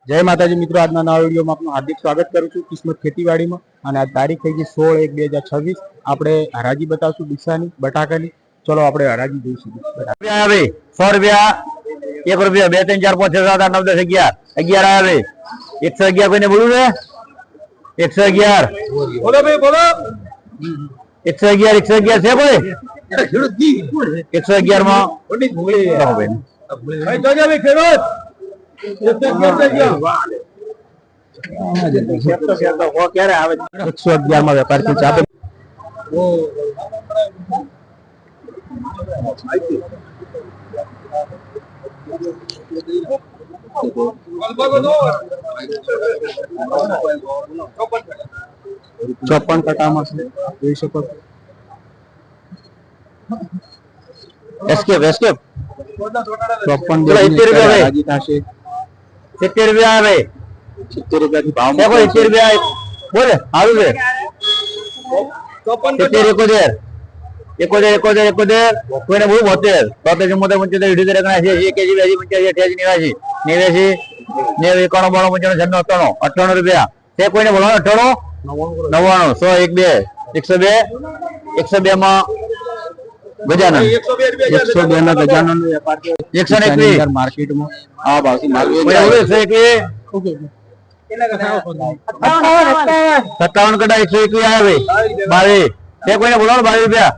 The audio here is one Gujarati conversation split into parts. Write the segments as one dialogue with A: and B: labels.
A: જય માતાજી મિત્રો, આજના નવા વિડીયોમાં આપનું હાર્દિક સ્વાગત કરું છું કિસ્મત ખેતીવાડીમાં। અને આ તારીખ થઈ ગઈ 16/1/2026। આપણે હરાજી બતાવશું ડીસાની બટાકાની। ચલો આપણે હરાજી જોઈશું।
B: 100 રૂપિયા, 1 રૂપિયા, 2 3 4 5 6 7 8 9 10 11 આવે 111 કોઈને બોલું ને 111 બોલો ભાઈ બોલો 111 છે કોઈ 111 માં ભાઈ જોજો ભાઈ ખેડૂત
A: 111 માં વેપાર થી ચાપે ચોપન કટામાં જોઈ શકો
B: એસ્કેપ
A: 54
B: રૂપિયા 70 રૂપિયા આવે
A: 70 રૂપિયા થી ભાવ
B: 70 રૂપિયા બોલે આવ્યું છે 70 71 કોઈને બહુ 72 73 74 75 78 80 કેજી 85 88 89 90 91 92 95 98 રૂપિયા છે કોઈને બોલો 98 99 100 102 102 માં ગજાનન
A: 102 ના ગજાનન વેપાર
B: 121
A: માર્કેટમાં આ ભાવથી માલ
B: 121 57 કટા 121 આવે 22 છે કોઈને બોલો 22 રૂપિયા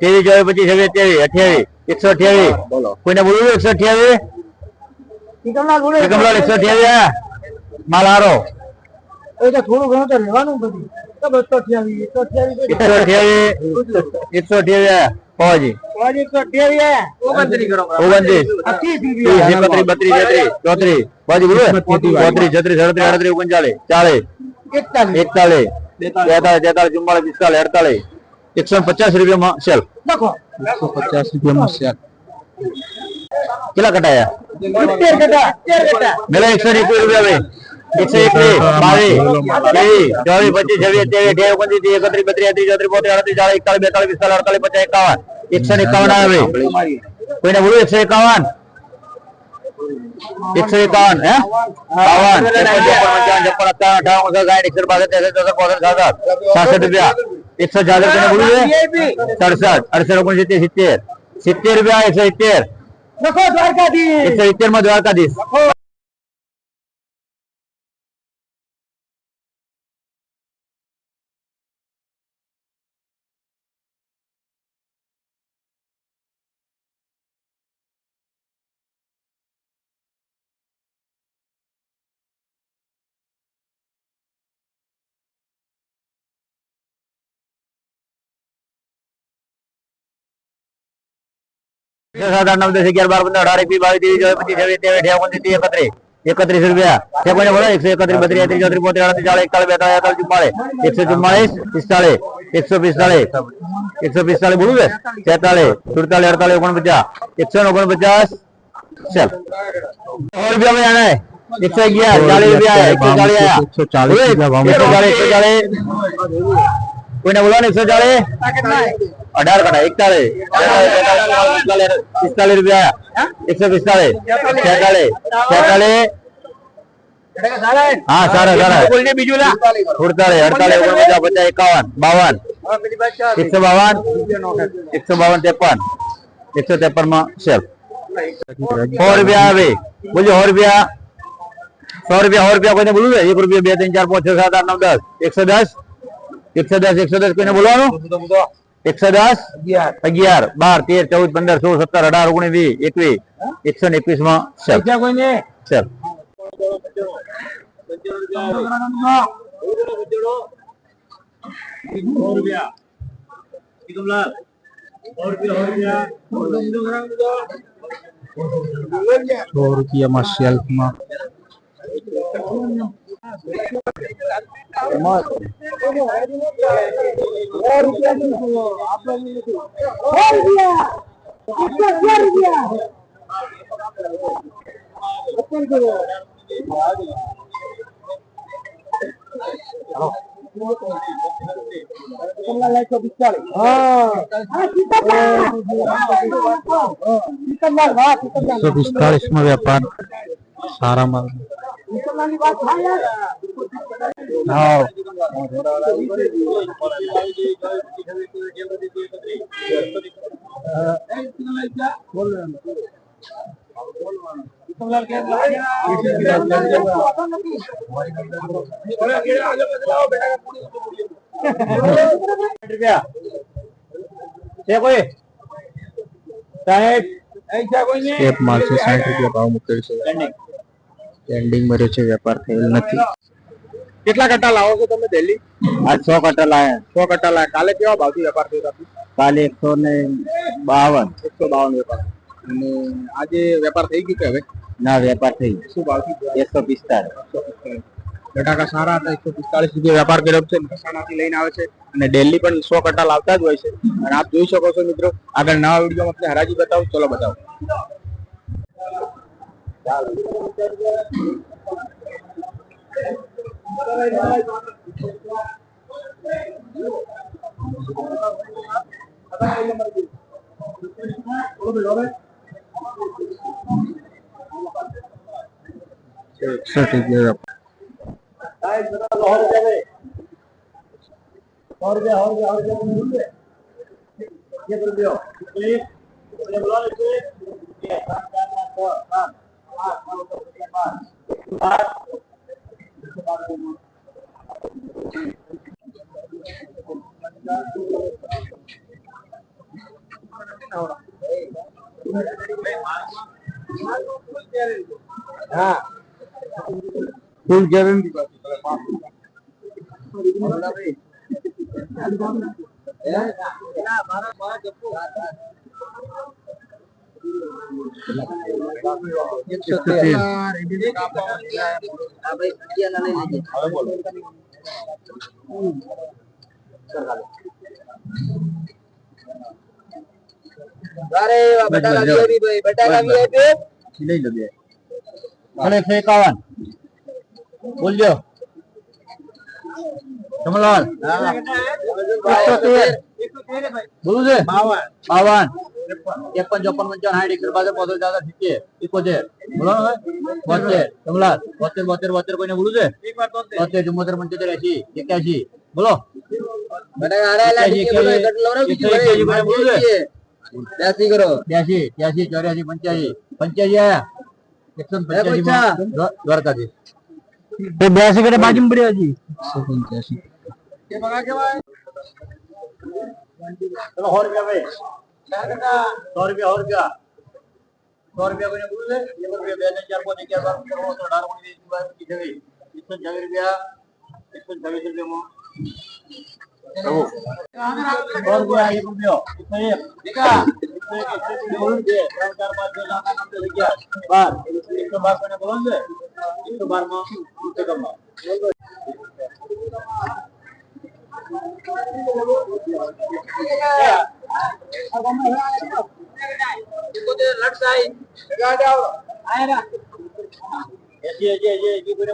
B: 23 24 25 27 28 128
A: બોલો
B: કોઈને બોલું 128 128 માલ હારો
C: થોડું ઘણું તો લેવાનું બધું
B: 128 પહોંચી 29 150 રૂપિયામાં સેલ
A: 150 રૂપિયામાં શેર
B: કેટલા કટાયા મેલા 121 રૂપિયા 151 આવે કોઈને બોલું 151 151 હે 52 રૂપિયા 166 કોઈને બોલું 67 68 70 રૂપિયા 170 માં દ્વારકાધીશ રૂપિયા છે કોઈને બોલો 131 32 33 34 45 145 બોલું છે 46 47 48 149 ચાલ 100 રૂપિયા में 111 40 રૂપિયા 140 કોઈને બોલો 140 18 કટા 41 રૂપિયા 145 46 હા સારા બીજું 48 152 માં સેલ 100 રૂપિયા આવે બોલો 100 રૂપિયા કોઈને બોલું 1 રૂપિયા 2 3 4 5 6 7 8 9 10 110 કોઈને બોલવાનું 110 11 12 13 14 15 16 17 18 19 20 121 માં સેલ સેલ
A: રૂપિયામાં શેલ્ફમાં $145 में व्यापार सारा माल હા એક માલસો 60 રૂપિયા ભાવ મૂકેલ છે એન્ડિંગ મળ્યો છે વેપાર થયેલ નથી કેટલા કટ્ટા લાવો છો તમે દિલ્હી
B: આજ 100 કટ્ટા લાયા
A: 100 કટ્ટા લાયા કાલે કેવા ભાવથી વેપાર થયો હતો
B: કાલે 152
A: 152 વેપાર અને આજે વેપાર થઈ ગયો કે હવે
B: ના વેપાર થઈ
A: શું ભાવથી
B: 145
A: બટાકા સારા હતા 145 રૂપિયા વેપાર કર્યો છે મહેસાણાથી લઈને આવે છે અને દિલ્હી પણ 100 કટ્ટા લાવતા જ હોય છે અને આપ જોઈ શકો છો મિત્રો આગળ નવા વિડીયોમાં આપણે હરાજી બતાવો ચલો બતાવો હા ફૂલ ગેરંટી લઈ લો બે
B: અને 51 બોલજો કમલાલ બોલું છે 52 53 54 55 60 71 બોલો હવે 72 કમલાલ 72 કોઈને બોલું છે 72 74 75 80 81 બોલો બ્યાસી કરો 82 83 84 85 આયા 185 દ્વારકાથી
C: તો 82 કરે બાજુમાં પડ્યો હજી
A: 185
B: ચલો 100 રૂપિયા ભાઈ 100 રૂપિયા 100 રૂપિયા કોઈને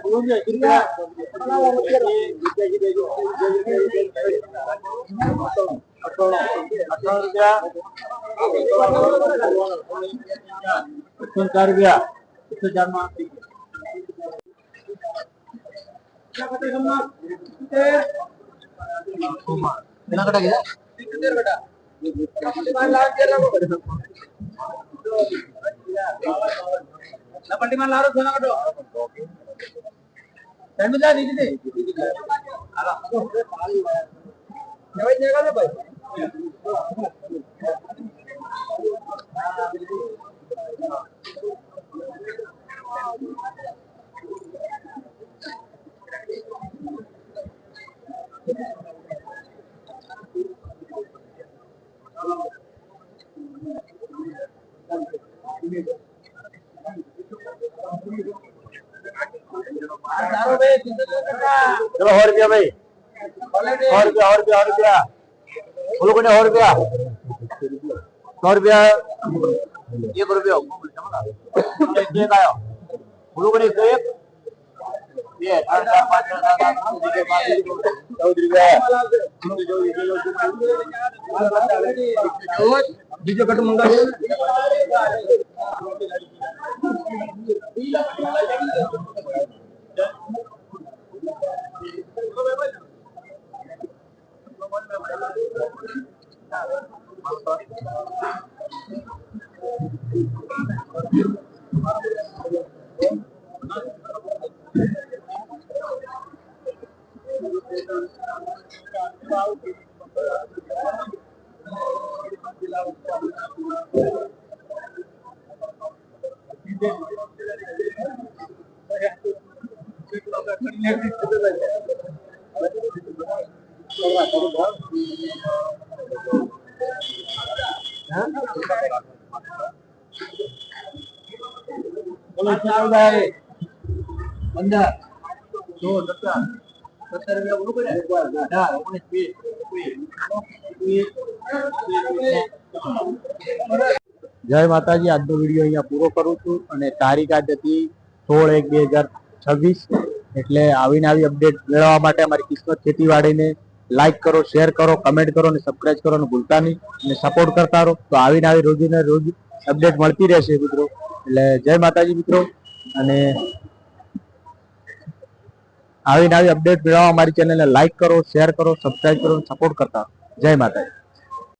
B: બોલું છે 1 રૂપિયા 2 4 5 11 12 રૂપિયા 126 રૂપિયામાં 100 રૂપિયા 100 રૂપિયા 1 રૂપિયો બોલો કોને 1 2 3 4 5
A: બીજો કટ મંગાવ્યો જય માતાજી. આજનો વિડીયો અહીંયા પૂરો કરું છું અને તારીખ આજ હતી 16/1/2026. એટલે આવીને આવી અપડેટ મેળવવા માટે અમારી કિસ્મત ખેતીવાડીને લાઈક કરો, શેર કરો, કમેન્ટ કરો અને સબસ્ક્રાઇબ કરવાનું ભૂલતા નહીં અને સપોર્ટ કરતા રહો. તો આવીને આવી રોજને રોજ અપડેટ મળતી રહેશે મિત્રો. એટલે જય માતાજી મિત્રો. અને આવીને આવી અપડેટ મેળવવા અમારી ચેનલને લાઈક કરો, શેર કરો, સબસ્ક્રાઇબ કરો, સપોર્ટ કરતા રહો. જય માતાજી.